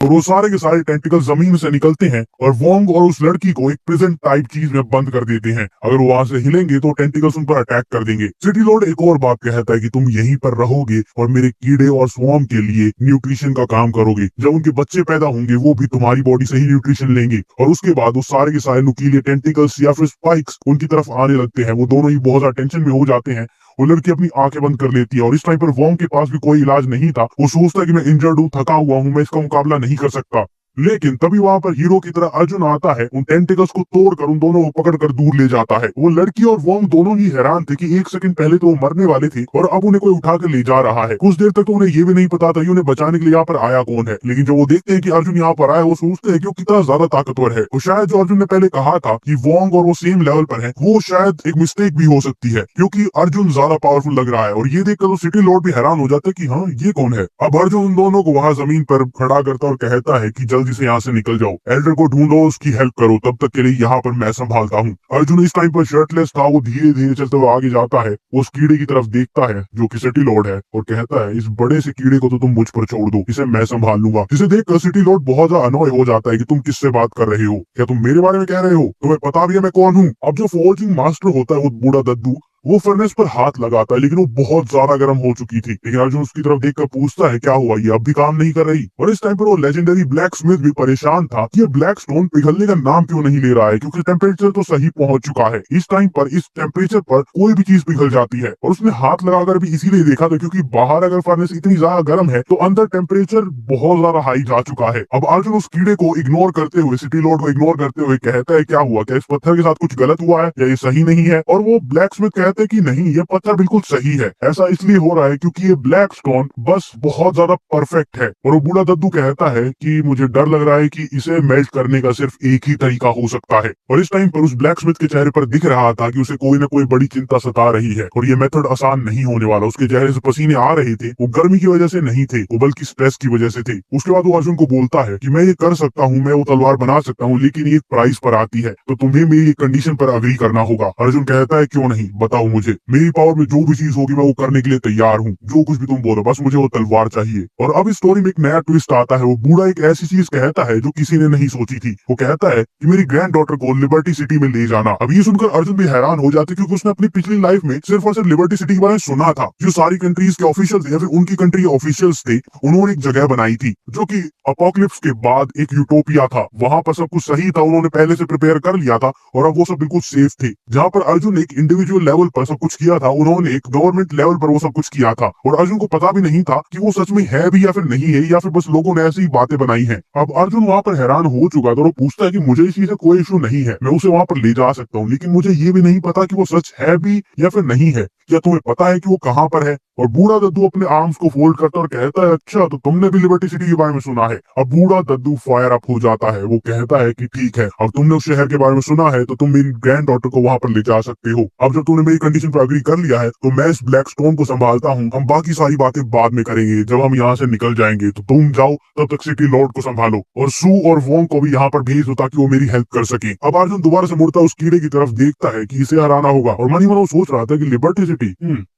और वो सारे के सारे टेंटिकल जमीन से निकलते हैं और वोंग और उस लड़की को एक प्रिजन टाइप चीज में बंद कर देते हैं। अगर वो वहां से हिलेंगे तो टेंटिकल्स उन पर अटैक कर देंगे। सिटी लॉर्ड एक और बात कहता है कि तुम यहीं पर रहोगे और मेरे कीड़े और स्वॉर्म के लिए न्यूट्रिशन का काम करोगे। जब उनके बच्चे पैदा होंगे वो भी तुम्हारी बॉडी से ही न्यूट्रिशन लेंगे और उसके बाद वो सारे के सारे नुकीले टेंटिकल्स या फिर स्पाइक्स उनकी तरफ आने लगते हैं। वो दोनों ही बहुत ज्यादा टेंशन में हो जाते हैं। वो लड़की अपनी आंखें बंद कर लेती है और इस टाइम पर वोंग के पास भी कोई इलाज नहीं था। वो सोचता है कि मैं इंजर्ड हूँ, थका हुआ हूँ, मैं इसका मुकाबला नहीं कर सकता। लेकिन तभी वहां पर हीरो की तरह अर्जुन आता है, उन टेंटिकल्स को तोड़कर उन दोनों को पकड़कर दूर ले जाता है। वो लड़की और वोंग दोनों ही हैरान थे कि एक सेकंड पहले तो वो मरने वाले थे और अब उन्हें कोई उठाकर ले जा रहा है। कुछ देर तक तो उन्हें ये भी नहीं पता था कि उन्हें बचाने के लिए यहाँ पर आया कौन है। लेकिन जब वो देखते हैं कि अर्जुन यहाँ पर आया, वो सोचते हैं कि वो कितना ज्यादा ताकतवर है। और शायद जो अर्जुन ने पहले कहा था कि वोंग और वो सेम लेवल पर है, वो शायद एक मिस्टेक भी हो सकती है, क्योंकि अर्जुन ज्यादा पावरफुल लग रहा है। और ये देखकर तो सिटी लॉर्ड भी हैरान हो जाता है कि हाँ, ये कौन है। अब अर्जुन उन दोनों को वहां जमीन पर खड़ा करता और कहता है कि जल्दी से यहाँ से निकल जाओ, एल्डर को ढूंढो, उसकी हेल्प करो, तब तक के लिए यहाँ पर मैं संभालता हूँ। अर्जुन इस टाइम पर शर्टलेस था। वो धीरे धीरे चलते हुए आगे जाता है, उस कीड़े की तरफ देखता है जो कि सिटी लॉर्ड है और कहता है, इस बड़े से कीड़े को तो तुम मुझ पर छोड़ दो, इसे मैं संभाल लूंगा। जिसे देखकर सिटी लॉर्ड बहुत ज्यादा अनॉय हो जाता है कि तुम किससे बात कर रहे हो, क्या तुम मेरे बारे में कह रहे हो? तुम्हें पता भी है मैं कौन हूँ? अब जो फोर्जिंग मास्टर होता है वो बूढ़ा दद्दू, वो फर्नेस पर हाथ लगाता है, लेकिन वो बहुत ज्यादा गर्म हो चुकी थी। लेकिन अर्जुन उसकी तरफ देखकर पूछता है, क्या हुआ, ये अब भी काम नहीं कर रही? और इस टाइम पर वो लेजेंडरी ब्लैक स्मिथ भी परेशान था कि ये ब्लैक स्टोन पिघलने का नाम क्यों नहीं ले रहा है, क्योंकि टेम्परेचर तो सही पहुंच चुका है। इस टाइम पर इस टेम्परेचर पर कोई भी चीज पिघल जाती है। और उसने हाथ लगाकर भी इसीलिए देखा था क्योंकि बाहर अगर फर्नेस इतनी ज्यादा गर्म है तो अंदर टेम्परेचर बहुत ज्यादा हाई जा चुका है। अब अर्जुन उस कीड़े को इग्नोर करते हुए, सिटी लॉर्ड को इग्नोर करते हुए कहता है, क्या हुआ, क्या इस पत्थर के साथ कुछ गलत हुआ है या ये सही नहीं है? और वो ब्लैक स्मिथ कहते हैं कि नहीं, ये पत्थर बिल्कुल सही है। ऐसा इसलिए हो रहा है क्योंकि ये ब्लैक स्टोन बस बहुत ज्यादा परफेक्ट है। और वो बूढ़ा दद्दू कहता है कि मुझे डर लग रहा है कि इसे मेल्ट करने का सिर्फ एक ही तरीका हो सकता है। और इस टाइम पर उस ब्लैक स्मिथ के चेहरे पर दिख रहा था कि उसे कोई ना कोई बड़ी चिंता सता रही है और ये मेथड आसान नहीं होने वाला। उसके चेहरे से पसीने आ रहे थे, वो गर्मी की वजह से नहीं थे, वो बल्कि स्ट्रेस की वजह से थे। उसके बाद वो अर्जुन को बोलता है कि मैं ये कर सकता हूँ, मैं वो तलवार बना सकता हूँ, लेकिन ये प्राइस पर आती है, तो तुम्हें मेरी कंडीशन पर अग्री करना होगा। अर्जुन कहता है, क्यों नहीं, बताओ मुझे, मेरी पावर में जो भी चीज होगी मैं वो करने के लिए तैयार हूँ, जो कुछ भी तुम बोलो, बस मुझे वो तलवार चाहिए। और अब इस स्टोरी में एक नया ट्विस्ट आता है। वो बूढ़ा एक ऐसी चीज कहता है जो किसी ने नहीं सोची थी। वो कहता है कि मेरी ग्रैंड डॉटर को लिबर्टी सिटी में ले जाना। अब ये सुनकर अर्जुन भी हैरान हो जाते क्योंकि उसने अपनी पिछली लाइफ में सिर्फ और सिर्फ लिबर्टी सिटी के बारे में सुना था। जो सारी कंट्रीज के ऑफिशियल थे या फिर उनकी कंट्री ऑफिशियल्स थे, उन्होंने एक जगह बनाई थी जो कि अपोकलिप्स के बाद एक यूटोपिया था। वहां पर सब कुछ सही था, उन्होंने पहले से प्रिपेयर कर लिया था और अब वो सब बिल्कुल सेफ थे। जहाँ पर अर्जुन ने एक इंडिविजुअल लेवल पर सब कुछ किया था, उन्होंने एक गवर्नमेंट लेवल पर वो सब कुछ किया था। और अर्जुन को पता भी नहीं था कि वो सच में है भी या फिर नहीं है, या फिर बस लोगों ने ऐसी ही बातें बनाई हैं। अब अर्जुन वहां पर हैरान हो चुका था और वो पूछता है कि मुझे इस चीज से कोई इशू नहीं है, मैं उसे वहां पर ले जा सकता हूँ, लेकिन मुझे ये भी नहीं पता कि वो सच है भी या फिर नहीं है। क्या तुम्हें पता है कि वो कहाँ पर है? और बूढ़ा दद्दू अपने आर्म्स को फोल्ड करता और कहता है, अच्छा तो तुमने भी लिबर्टी सिटी के बारे में सुना है। अब बूढ़ा दद्दू फायर अप हो जाता है। वो कहता है कि ठीक है, अब तुमने उस शहर के बारे में सुना है तो तुम मेरी ग्रैंड डॉटर को वहां पर ले जा सकते हो। अब जब तुमने मेरी कंडीशन पर अग्री कर लिया है तो मैं इस ब्लैक स्टोन को संभालता हूँ, हम बाकी सारी बातें बाद में करेंगे जब हम यहाँ से निकल जाएंगे। तो तुम जाओ, तब तक सिटी लॉर्ड को संभालो और सू और वोंग को भी यहाँ पर भेज दो ताकि वो मेरी हेल्प कर सके। अब अर्जुन दोबारा से मुड़ता उस कीड़े की तरफ देखता है कि इसे हराना होगा और मन ही मन वो सोच रहा था कि लिबर्टी सिटी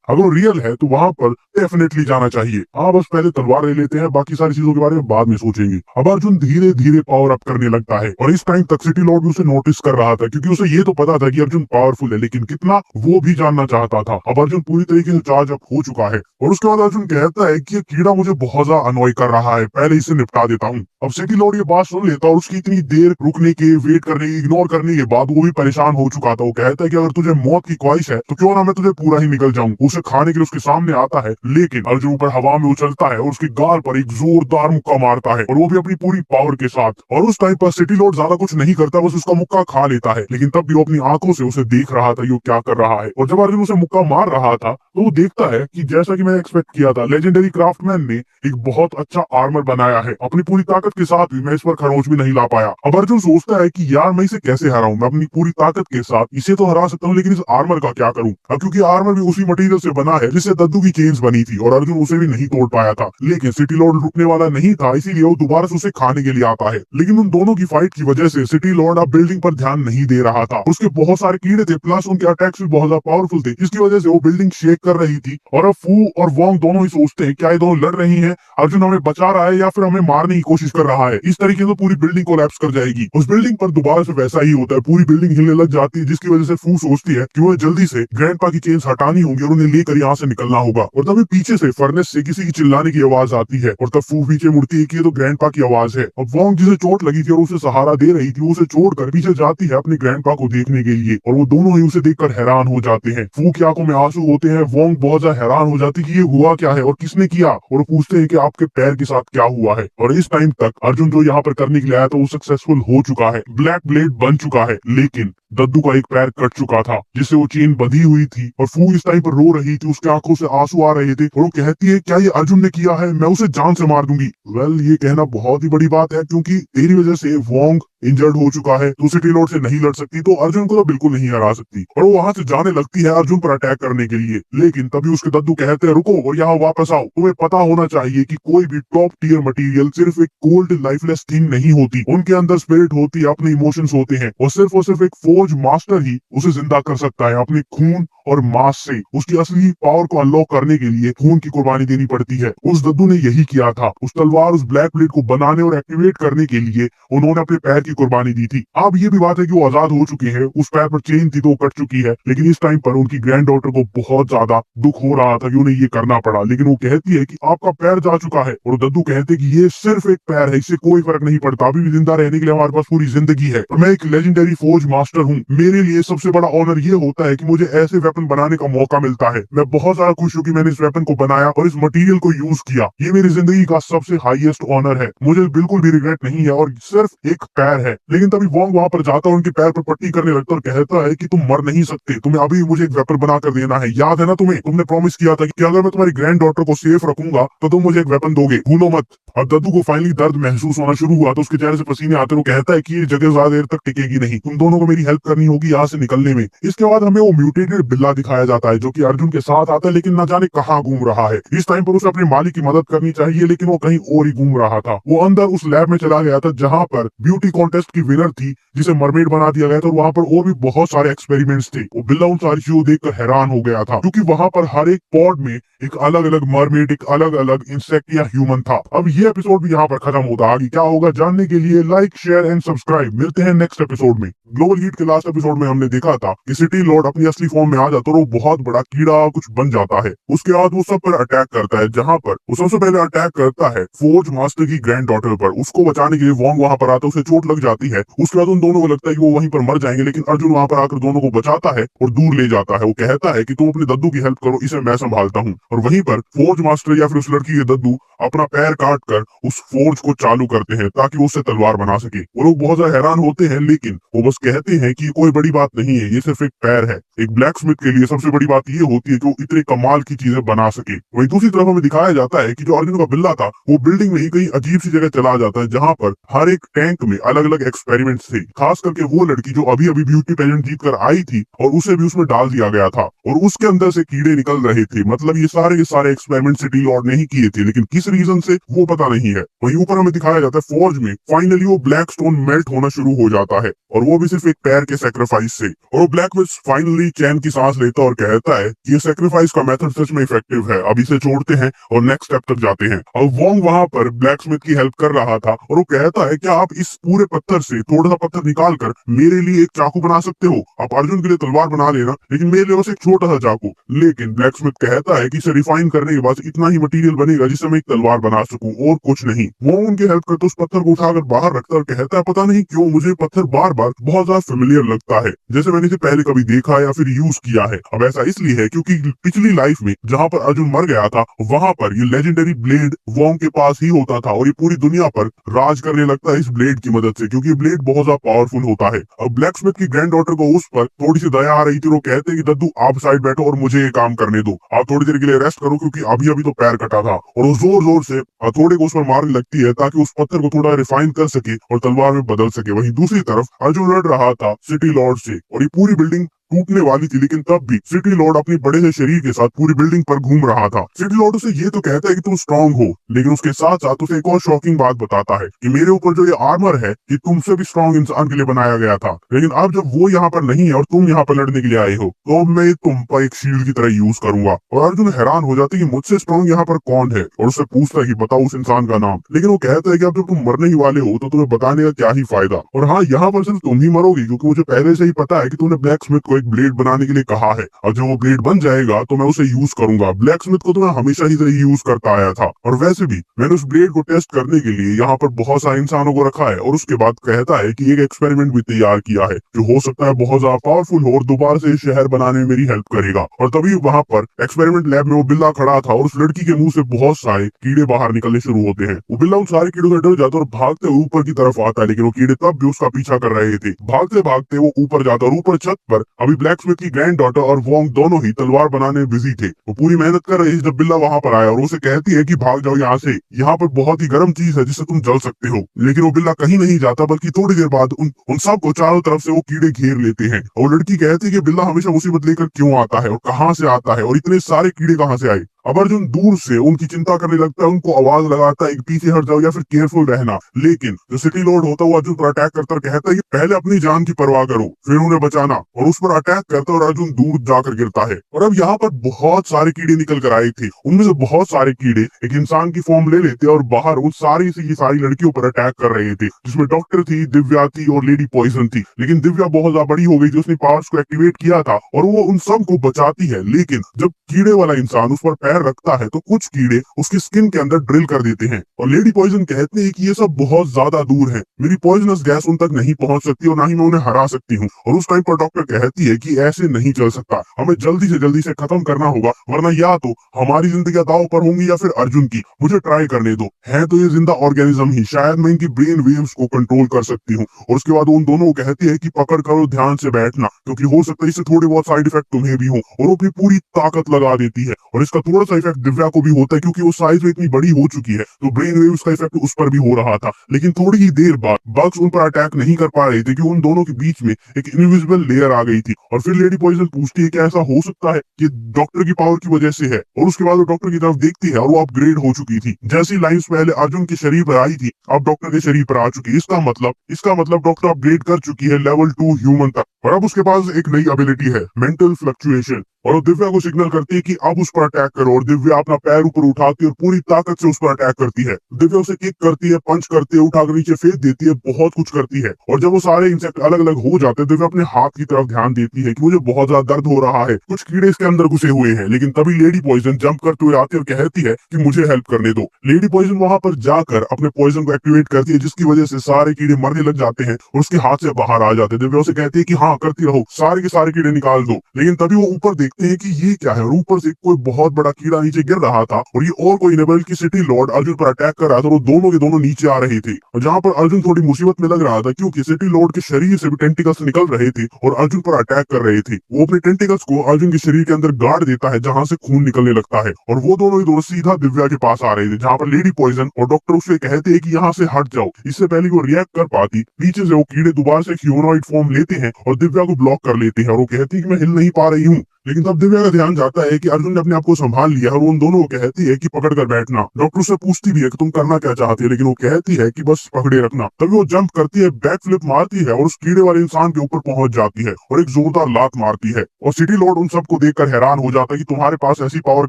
अगर वो रियल है तो वहां पर डेफिनेटली जाना चाहिए। हाँ, बस पहले तलवार ले लेते हैं, बाकी सारी चीजों के बारे में बाद में सोचेंगे। अब अर्जुन धीरे धीरे पावर अप करने लगता है और इस टाइम तक सिटी लॉर्ड भी उसे नोटिस कर रहा था क्योंकि उसे ये तो पता था कि अर्जुन पावरफुल है, लेकिन कितना वो भी जानना चाहता था। अब अर्जुन पूरी तरीके से चार्ज अप हो चुका है और उसके बाद अर्जुन कहता है कि ये कीड़ा मुझे बहुत ज्यादा अनॉय कर रहा है, पहले इसे निपटा देता हूँ। अब सिटी लॉर्ड ये बात सुन लेता और उसकी इतनी देर रुकने के, वेट करने की, इग्नोर करने के बाद वो भी परेशान हो चुका था। वो कहता है कि अगर तुझे मौत की ख्वाहिश है तो क्यों ना मैं तुझे पूरा ही निकल जाऊं। उसे खाने के लिए उसके सामने आता है, लेकिन अर्जुन ऊपर हवा में उछलता है और उसके गाल पर एक जोरदार मुक्का मारता है और वो भी अपनी पूरी पावर के साथ। और उस टाइम पर सिटी लॉर्ड ज्यादा कुछ नहीं करता, बस उसका मुक्का खा लेता है, लेकिन तब भी वो अपनी आंखों से उसे देख रहा था ये क्या कर रहा है। और जब अर्जुन उसे मुक्का मार रहा था तो वो देखता है कि जैसा कि मैंने एक्सपेक्ट किया था, लेजेंडरी क्राफ्टमैन ने एक बहुत अच्छा आर्मर बनाया है। अपनी पूरी ताकत के साथ भी मैं इस पर खरोंच भी नहीं ला पाया। अब अर्जुन सोचता है कि यार मैं इसे कैसे हराऊं, मैं अपनी पूरी ताकत के साथ इसे तो हरा सकता हूँ, लेकिन इस आर्मर का क्या करूं? अब क्योंकि आर्मर भी उसी मटेरियल से बना है जिससे दद्दू की चेन्स बनी थी और अर्जुन उसे भी नहीं तोड़ पाया था। लेकिन सिटी लॉर्ड रुकने वाला नहीं था, इसीलिए वो दोबारा से उसे खाने के लिए आता है। लेकिन उन दोनों की फाइट की वजह से सिटी लॉर्ड अब बिल्डिंग पर ध्यान नहीं दे रहा था। उसके बहुत सारे कीड़े थे, प्लस उनके अटैक्स भी बहुत ज्यादा पावरफुल थे, जिसकी वजह से वो बिल्डिंग शेक कर रही थी। और अब फू और वोंग दोनों ही सोचते हैं क्या ये दोनों लड़ रही हैं, अर्जुन हमें बचा रहा है या फिर हमें मारने की कोशिश कर रहा है। इस तरीके से पूरी बिल्डिंग कोलैप्स कर जाएगी। उस बिल्डिंग पर दोबारा से वैसा ही होता है, पूरी बिल्डिंग हिलने लग जाती है, जिसकी वजह से फू सोचती है कि वो जल्दी से ग्रैंडपा की चेन्स हटानी होंगी और उन्हें लेकर यहाँ से निकलना होगा। और तभी पीछे से फर्नेस से किसी की चिल्लाने की आवाज आती है और तब फू पीछे मुड़ती है कि ये तो ग्रैंडपा की आवाज है। अब वोंग जिसे चोट लगी थी और उसे सहारा दे रही थी, वो उसे छोड़कर पीछे जाती है अपने ग्रैंडपा को देखने के लिए और वो दोनों ही उसे देखकर हैरान हो जाते हैं। फू की आंखों में आंसू होते हैं। वोंग बहुत ज्यादा हैरान हो जाती है कि ये हुआ क्या है और किसने किया, और वो पूछते हैं कि आपके पैर के साथ क्या हुआ है। और इस टाइम तक अर्जुन जो यहाँ पर करने के लिए आया था वो सक्सेसफुल हो चुका है, ब्लैक ब्लेड बन चुका है, लेकिन दद्दू का एक पैर कट चुका था जिससे वो चेन बंधी हुई थी। और फू इस टाइम पर रो रही थी, उसके आंखों से आंसू आ रहे थे और वो कहती है क्या ये अर्जुन ने किया है, मैं उसे जान से मार दूंगी। वेल ये कहना बहुत ही बड़ी बात है, क्योंकि तेरी वजह से वोंग इंजर्ड हो चुका है, तू सिटी लॉर्ड से नहीं लड़ सकती तो अर्जुन को तो बिल्कुल नहीं हरा सकती। और वो वहां से जाने लगती है अर्जुन पर अटैक करने के लिए, लेकिन तभी उसके दद्दू कहते हैं रुको और यहाँ वापस आओ, तुम्हें पता होना चाहिए कि कोई भी टॉप टियर मटेरियल सिर्फ एक कोल्ड लाइफलेस थिंग नहीं होती, उनके अंदर स्पिरिट होती है, अपने इमोशंस होते हैं और सिर्फ एक फोर्ज मास्टर ही उसे जिंदा कर सकता है। अपने खून और मांस से उसकी असली पावर को अनलॉक करने के लिए खून की कुर्बानी देनी पड़ती है। उस दद्दू ने यही किया था, उस तलवार उस ब्लैक ब्लेड को बनाने और एक्टिवेट करने के लिए उन्होंने अपने पैर की कुर्बानी दी थी। अब ये भी बात है कि वो आजाद हो चुके हैं, उस पैर पर चेन थी तो वो कट चुकी है, लेकिन इस टाइम पर उनकी ग्रैंड डॉटर को बहुत ज्यादा दुख हो रहा था कि उन्हें ये करना पड़ा। लेकिन वो कहती है कि आपका पैर जा चुका है और दद्दू कहते कि ये सिर्फ एक पैर है, इससे कोई फर्क नहीं पड़ता, अभी भी जिंदा रहने के लिए हमारे पास पूरी जिंदगी है और मैं एक लेजेंडरी फोर्ज मास्टर हूँ। मेरे लिए सबसे बड़ा ऑनर ये होता है कि मुझे ऐसे वेपन बनाने का मौका मिलता है। मैं बहुत ज्यादा खुश हूँ कि मैंने इस वेपन को बनाया और इस मटेरियल को यूज किया, ये मेरी जिंदगी का सबसे हाईएस्ट ऑनर है, मुझे बिल्कुल भी रिग्रेट नहीं है और सिर्फ एक पैर है। लेकिन तभी वोंग वहां पर जाता है, उनके पैर पर पट्टी करने लगता है और कहता है कि तुम मर नहीं सकते, तुम्हें अभी मुझे एक वेपन बनाकर देना है, याद है ना तुम्हें, तुमने प्रॉमिस किया था कि अगर मैं तुम्हारी ग्रैंड डॉटर को सेफ रखूंगा तो तुम मुझे एक वेपन दोगे, भूलो मत। अब दद्दू को फाइनली दर्द महसूस होना शुरू हुआ तो उसके चेहरे से पसीने आते, वो कहता है कि ये जगह ज्यादा देर तक टिकेगी नहीं, तुम दोनों को मेरी हेल्प करनी होगी यहाँ से निकलने में। इसके बाद हमें वो म्यूटेटेड बिल्ला दिखाया जाता है जो कि अर्जुन के साथ आता है, लेकिन न जाने कहाँ घूम रहा है। इस टाइम पर उसे अपने मालिक की मदद करनी चाहिए, लेकिन वो कहीं और ही घूम रहा था। वो अंदर उस लैब में चला गया था जहाँ पर ब्यूटी कॉन्टेस्ट की विनर थी जिसे मरमेड बना दिया गया था और वहाँ पर और भी बहुत सारे एक्सपेरिमेंट्स थे। वो बिल्ला उन सारी चीजों देखकर हैरान हो गया था, क्योंकि वहाँ पर हर एक पॉड में एक अलग अलग मरमेड, एक अलग अलग इंसेक्ट या ह्यूमन था। अब ये एपिसोड भी यहाँ पर खत्म होता है, आगे क्या होगा जानने के लिए लाइक शेयर एंड सब्सक्राइब। मिलते हैं नेक्स्ट एपिसोड में। ग्लोबल हीट के लास्ट एपिसोड में हमने देखा था कि सिटी लॉर्ड अपनी असली फॉर्म में आ जाता है और वो बहुत बड़ा कीड़ा कुछ बन जाता है। उसके बाद वो सब पर अटैक करता है, जहाँ पर वो सबसे पहले अटैक करता है फोर्ज मास्टर की ग्रैंड डॉटर पर। उसको बचाने के लिए वोंग वहां पर आता है, उसे चोट लग जाती है। उसके बाद उन दोनों को लगता है कि वो वहीं पर मर जाएंगे, लेकिन अर्जुन वहां पर आकर दोनों को बचाता है और दूर ले जाता है। वो कहता है कि तुम अपने दद्दू की हेल्प करो, इसे मैं संभालता हूँ। और वहीं पर फोर्ज मास्टर या फिर उस लड़की के दद्दू अपना पैर काट कर उस फोर्ज को चालू करते हैं ताकि वो उससे तलवार बना सके। वो लोग बहुत ज्यादा हैरान होते हैं, लेकिन वो बस कहते हैं कि कोई बड़ी बात नहीं है, ये सिर्फ एक पैर है। एक ब्लैक स्मिथ के लिए सबसे बड़ी बात ये होती है कि वो इतने कमाल की चीजें बना सके। वहीं दूसरी तरफ हमें दिखाया जाता है कि जो अर्जुन का बिल्ला था वो बिल्डिंग में ही कहीं अजीब सी जगह चला जाता है, जहाँ पर हर एक टैंक में अलग अलग एक्सपेरिमेंट्स थे। खास करके वो लड़की जो अभी अभी ब्यूटी पेजेंट जीत कर आई थी और उसे भी उसमें डाल दिया गया था और उसके अंदर से कीड़े निकल रहे थे। मतलब ये सारे एक्सपेरिमेंट सिटी लॉर्ड ने ही किए थे, लेकिन किस रीजन से वो पता नहीं है। वहीं ऊपर हमें दिखाया जाता है फौज में फाइनली वो ब्लैक स्टोन मेल्ट होना शुरू हो जाता है, और वो भी सिर्फ एक पैर के सेक्रीफाइस से। और वो ब्लैक विच फाइनली चैन की सांस लेता और कहता है कि ये सेक्रीफाइस का मेथड सच में इफेक्टिव है, अब इसे छोड़ते हैं और नेक्स्ट स्टेप तक जाते हैं। अब वोंग वहां पर ब्लैक स्मिथ की हेल्प कर रहा था और वो कहता है क्या आप इस पूरे पत्थर से थोड़ा सा पत्थर निकाल कर मेरे लिए एक चाकू बना सकते हो? आप अर्जुन के लिए तलवार बना लेना, लेकिन मेरे लिए बस एक छोटा सा चाकू। लेकिन ब्लैक स्मिथ कहता है कि इसे रिफाइन करने के बाद इतना ही मटेरियल बनेगा जिससे मैं एक तलवार बना सकूं और कुछ नहीं। वो उनकी हेल्प करते उस पत्थर को उठाकर बाहर रखता और कहता है पता नहीं क्यों मुझे पत्थर बार बार बहुत ज्यादा फेमिलियर लगता है, जैसे मैंने इसे पहले कभी देखा या फिर यूज किया है। अब ऐसा इसलिए है क्योंकि पिछली लाइफ में जहाँ पर अर्जुन मर गया था वहां पर ये लेजेंडरी ब्लेड वोंग के पास ही होता था और ये पूरी दुनिया पर राज करने लगता है इस ब्लेड की मदद से, क्योंकि ब्लेड बहुत ज्यादा पावरफुल होता है। अब ब्लैक स्मिथ की ग्रैंड डॉटर को उस पर थोड़ी सी दया आ रही थी, वो कहते हैं कि दद्दू आप साइड बैठो और मुझे ये काम करने दो, आप थोड़ी देर के लिए रेस्ट करो क्योंकि अभी अभी तो पैर कटा था। और वो जोर जोर से हथौड़े को उस पर मारने लगती है ताकि उस पत्थर को थोड़ा रिफाइन कर सके और तलवार में बदल सके। वहीं दूसरी तरफ अर्जुन लड़ रहा था सिटी लॉर्ड से और ये पूरी बिल्डिंग टूटने वाली थी, लेकिन तब भी सिटी लॉर्ड अपने बड़े से शरीर के साथ पूरी बिल्डिंग पर घूम रहा था। सिटी लॉर्ड उसे ये तो कहता है कि तुम स्ट्रांग हो, लेकिन उसके साथ साथ उसे एक और शॉकिंग बात बताता है कि मेरे ऊपर जो ये आर्मर है ये तुमसे भी स्ट्रांग इंसान के लिए बनाया गया था, लेकिन अब जब वो यहाँ पर नहीं है और तुम यहाँ पर लड़ने के लिए आए हो तो मैं तुम पर एक शील्ड की तरह यूज करूंगा। और अर्जुन हैरान हो जाते कि मुझसे स्ट्रांग यहाँ पर कौन है, और उससे पूछता है कि बताओ उस इंसान का नाम। लेकिन वो कहता है कि अब जब तुम मरने ही वाले हो तो तुम्हें बताने का क्या ही फायदा, और हाँ यहाँ पर सिर्फ तुम ही मरोगी, क्योंकि मुझे पहले से ही पता है कि तुमने ब्लैक स्मिथ को एक ब्लेड बनाने के लिए कहा है, और जब वो ब्लेड बन जाएगा तो मैं उसे यूज करूंगा। ब्लैक स्मिथ को तो मैं हमेशा ही से यूज करता आया था, और वैसे भी मैंने उस ब्लेड को टेस्ट करने के लिए यहाँ पर बहुत सारे इंसानों को रखा है। और उसके बाद कहता है कि एक एक्सपेरिमेंट भी तैयार किया है जो हो सकता है बहुत ज्यादा पावरफुल हो और दोबारा से शहर बनाने में मेरी हेल्प करेगा। और तभी वहां पर एक्सपेरिमेंट लैब में वो बिल्ला खड़ा था, और उस लड़की के मुंह से बहुत सारे कीड़े बाहर निकलने शुरू होते हैं। वो बिल्ला उन सारे कीड़ों से डर जाता है और भागते हुए ऊपर की तरफ आता है, लेकिन वो कीड़े तब भी उसका पीछा कर रहे थे। भागते भागते वो ऊपर जाता है, और ऊपर छत पर अभी ब्लैक स्मिथ की ग्रैंड डॉटर और वोंग दोनों ही तलवार बनाने में बिजी थे। वो पूरी मेहनत कर रही थी जब बिल्ला वहां पर आया और उसे कहती है कि भाग जाओ यहाँ से, यहाँ पर बहुत ही गर्म चीज है जिससे तुम जल सकते हो। लेकिन वो बिल्ला कहीं नहीं जाता, बल्कि थोड़ी देर बाद उन सबको चारों तरफ से वो कीड़े घेर लेते हैं। और लड़की कहती है कि बिल्ला हमेशा मुसीबत लेकर क्यों आता है और कहाँ से आता है और इतने सारे कीड़े कहाँ से आए। अब अर्जुन दूर से उनकी चिंता करने लगता है, उनको आवाज लगाता है कि पीछे हट जाओ या फिर केयरफुल रहना। लेकिन जो सिटी लॉर्ड होता है वो अर्जुन पर अटैक करता है, कहता है कि पहले अपनी जान की परवाह करो फिर उन्हें बचाना, और उस पर अटैक करता है और अर्जुन दूर जाकर गिरता है। और अब यहाँ पर बहुत सारे कीड़े निकल कर आए थे, उनमें से बहुत सारे कीड़े एक इंसान की फॉर्म ले लेते और बाहर उन सारी से ये सारी लड़कियों पर अटैक कर रहे थे, जिसमें डॉक्टर थी, दिव्या थी और लेडी पॉइजन थी। लेकिन दिव्या बहुत ज्यादा बड़ी हो गई थी, उसने पावर्स को एक्टिवेट किया था और वो उन सबको बचाती है। लेकिन जब कीड़े वाला इंसान उस पर पैर रखता है तो कुछ कीड़े उसकी स्किन के अंदर ड्रिल कर देते हैं, और लेडी पॉइजन कहते हैं कि ये सब बहुत ज्यादा दूर है, मेरी पॉइजनस गैस उन तक नहीं पहुंच सकती और ना ही मैं उन्हें हरा सकती हूँ। और उस टाइम पर डॉक्टर कहती है कि ऐसे नहीं चल सकता, हमें जल्दी से जल्दी से खत्म करना होगा, वरना या तो हमारी जिंदगी दांव पर होंगी या फिर अर्जुन की। मुझे ट्राई करने दो, है तो ये जिंदा ऑर्गेनिज्म ही, शायद मैं इनकी ब्रेन वेव्स को कंट्रोल कर सकती हूँ। और उसके बाद उन दोनों को कहती है कि पकड़ करो, ध्यान से बैठना, क्योंकि हो सकता है इससे थोड़े बहुत साइड इफेक्ट तुम्हें भी हो। और वो अपनी पूरी ताकत लगा देती है, और इसका थोड़ा सा इफेक्ट दिव्या को भी होता है क्योंकि वो साइज में इतनी बड़ी हो चुकी है, तो ब्रेन वेव्स का इफेक्ट उस पर भी हो रहा था। लेकिन थोड़ी ही देर बाद बग्स उन पर अटैक नहीं कर पा रहे थे कि उन दोनों के बीच में एक इनविजिबल लेयर आ गई थी। और फिर लेडी पॉइजन पूछती है कि ऐसा हो सकता है कि डॉक्टर की पावर की वजह से है, और उसके बाद वो डॉक्टर की तरफ देखती है और वो अपग्रेड हो चुकी थी। जैसी लाइन्स पहले अर्जुन के शरीर पर आई थी अब डॉक्टर के शरीर पर आ चुकी। इसका मतलब डॉक्टर अपग्रेड कर चुकी है लेवल 2 ह्यूमन तक, और अब उसके पास एक नई एबिलिटी है, मेंटल फ्लक्चुएशन। और वो दिव्या को सिग्नल करती है कि अब उस पर अटैक करो, और दिव्या अपना पैर ऊपर उठाती है और पूरी ताकत से उस पर अटैक करती है। दिव्या उसे किक करती है, पंच करती है, उठाकर नीचे फेंक देती है, बहुत कुछ करती है। और जब वो सारे इंसेक्ट अलग अलग हो जाते हैं, दिव्या अपने हाथ की तरफ ध्यान देती है कि मुझे बहुत ज्यादा दर्द हो रहा है, कुछ कीड़े इसके अंदर घुसे हुए हैं। लेकिन तभी लेडी पॉइजन जंप करते हुए आती है और कहती है कि मुझे हेल्प करने दो। लेडी पॉइजन वहां पर जाकर अपने पॉइजन को एक्टिवेट करती है, जिसकी वजह से सारे कीड़े मरने लग जाते हैं और उसके हाथ से बाहर आ जाते हैं। दिव्या उसे कहती है कि हाँ करती रहो, सारे के सारे कीड़े निकाल दो। लेकिन तभी वो ऊपर देखते हैं कि ये क्या है, और ऊपर से कोई बहुत बड़ा कीड़ा नीचे गिर रहा था, और ये और कोई नहीं बल्कि सिटी लॉर्ड अर्जुन पर अटैक कर रहा था, और वो दोनों के दोनों नीचे आ रहे थे। और जहाँ पर अर्जुन थोड़ी मुसीबत में लग रहा था क्योंकि सिटी लॉर्ड के शरीर से भी टेंटिकल्स निकल रहे थे और अर्जुन पर अटैक कर रहे थे। वो अपने टेंटिकल्स को अर्जुन के शरीर के अंदर गाड़ देता है, जहाँ से खून निकलने लगता है, और वो दोनों ही दोनों सीधा दिव्या के पास आ रहे थे, जहाँ पर लेडी पॉइजन और डॉक्टर उससे कहते हैं कि यहाँ से हट जाओ। इससे पहले वो रिएक्ट कर पाती, पीछे से वो कीड़े दोबारा से ह्यूमनॉइड फॉर्म लेते हैं और दिव्या को ब्लॉक कर लेते हैं, और वो कहती है कि मैं हिल नहीं पा रही हूँ। लेकिन तब दिव्या का ध्यान जाता है कि अर्जुन ने अपने आप को संभाल लिया, और उन दोनों को कहती है कि पकड़ कर बैठना। डॉक्टर से पूछती भी है कि तुम करना क्या चाहती है, लेकिन वो कहती है कि बस पकड़े रखना। तभी वो जंप करती है, बैक फ्लिप मारती है और उस कीड़े वाले इंसान के ऊपर पहुंच जाती है और एक जोरदार लात मारती है। और सिटी लॉर्ड उन सबको देखकर हैरान हो जाता है कि तुम्हारे पास ऐसी पावर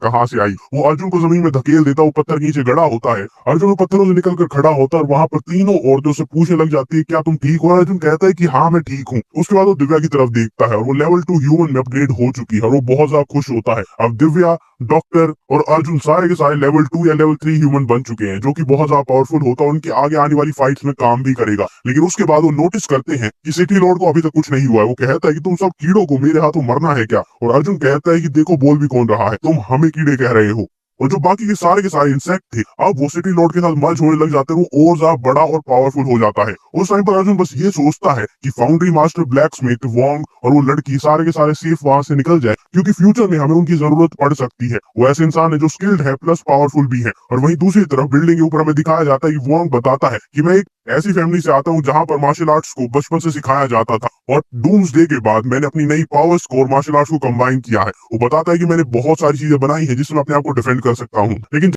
कहाँ से आई। वो अर्जुन को जमीन में धकेल देता है, वो पत्थर के नीचे गड़ा होता है। अर्जुन वो पत्थरों से निकल कर खड़ा होता है और वहां पर तीनों औरतों से पूछने लग जाती है क्या तुम ठीक हो। अर्जुन कहता है कि हाँ मैं ठीक हूँ। उसके बाद वो दिव्या की तरफ देखता है और वो लेवल 2 ह्यूमन में अपग्रेड हो चुकी है, और वो बहुत ज्यादा खुश होता है। अब दिव्या, डॉक्टर और अर्जुन सारे के सारे लेवल 2 या लेवल 3 ह्यूमन बन चुके हैं, जो कि बहुत ज्यादा पावरफुल होता है, उनके आगे आने वाली फाइट्स में काम भी करेगा। लेकिन उसके बाद वो नोटिस करते हैं कि सिटी लॉर्ड को अभी तक कुछ नहीं हुआ है। वो कहता है कि तुम सब कीड़ों को मेरे हाथों मरना है क्या। और अर्जुन कहता है कि देखो बोल भी कौन रहा है, तुम हमें कीड़े कह रहे हो। और जो बाकी के सारे इंसेक्ट थे अब वो सिटी लॉर्ड के साथ मर्ज होने लग जाते हैं, वो और ज्यादा बड़ा और पावरफुल हो जाता है। उस टाइम पर अर्जुन बस ये सोचता है कि foundry master, black Smith, Wong और वो लड़की सारे के सारे सेफ वहां से निकल जाए, क्योंकि फ्यूचर में हमें उनकी जरूरत पड़ सकती है। वो ऐसे इंसान है जो स्किल्ड है प्लस पावरफुल भी है। और वहीं दूसरी तरफ बिल्डिंग के ऊपर हमें दिखाया जाता है कि वोंग बताता है कि मैं एक ऐसी फैमिली से आता हूँ जहां पर मार्शल आर्ट्स को बचपन से सिखाया जाता था, और डूम्सडे के बाद मैंने अपनी नई पावर्स को और मार्शल आर्ट्स को कंबाइन किया है। वो बताता है कि मैंने बहुत सारी चीजें बनाई है जिससे मैं अपने आप को डिफेंड कर सकता हूँ, लेकिन